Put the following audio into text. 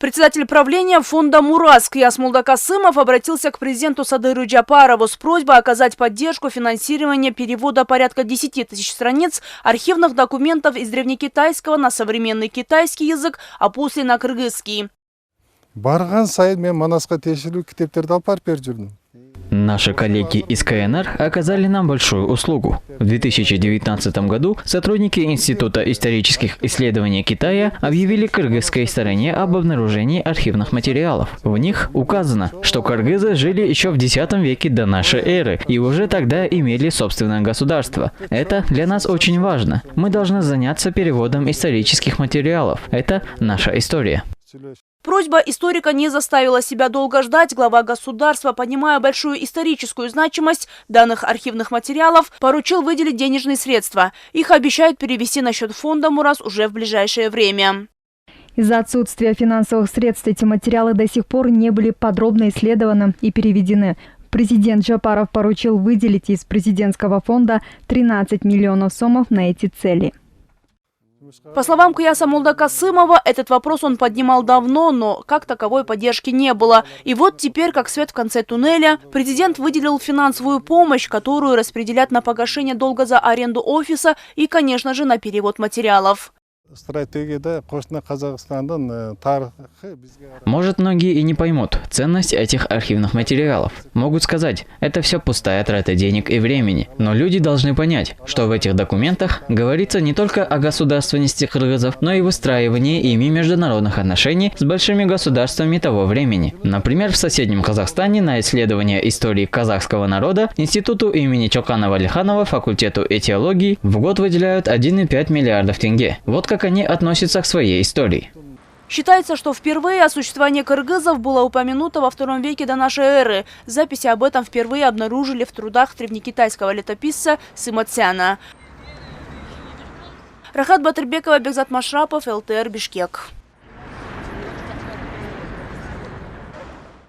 Председатель правления фонда «Мурас» Кыяс Молдокасымов обратился к президенту Садыру Джапарову с просьбой оказать поддержку финансирования перевода порядка 10 тысяч страниц архивных документов из древнекитайского на современный китайский язык, а после на кыргызский. Барган сайын мен Манаска тиешелүү китептерди алып барып берип жүрдүм. Наши коллеги из КНР оказали нам большую услугу. В 2019 году сотрудники Института исторических исследований Китая объявили кыргызской стороне об обнаружении архивных материалов. В них указано, что кыргызы жили еще в X веке до нашей эры и уже тогда имели собственное государство. Это для нас очень важно. Мы должны заняться переводом исторических материалов. Это наша история. Просьба историка не заставила себя долго ждать. Глава государства, понимая большую историческую значимость данных архивных материалов, поручил выделить денежные средства. Их обещают перевести на счет фонда «Мурас» уже в ближайшее время. Из-за отсутствия финансовых средств эти материалы до сих пор не были подробно исследованы и переведены. Президент Джапаров поручил выделить из президентского фонда 13 миллионов сомов на эти цели. По словам Кыяса Молдокасымова, этот вопрос он поднимал давно, но как таковой поддержки не было. И вот теперь, как свет в конце туннеля, президент выделил финансовую помощь, которую распределят на погашение долга за аренду офиса и, конечно же, на перевод материалов. Может, многие и не поймут ценность этих архивных материалов. Могут сказать, это все пустая трата денег и времени. Но люди должны понять, что в этих документах говорится не только о государственности кыргызов, но и выстраивании ими международных отношений с большими государствами того времени. Например, в соседнем Казахстане на исследование истории казахского народа Институту имени Чоканова-Алиханова, факультету этиологии в год выделяют 1,5 миллиардов тенге. Вот как они относятся к своей истории. Считается, что впервые о существовании кыргызов было упомянуто во II веке до нашей эры. Записи об этом впервые обнаружили в трудах древнекитайского летописца Сыма Цяна. Рахат Батырбекова, Бекзат Машрапов, ЛТР, Бишкек.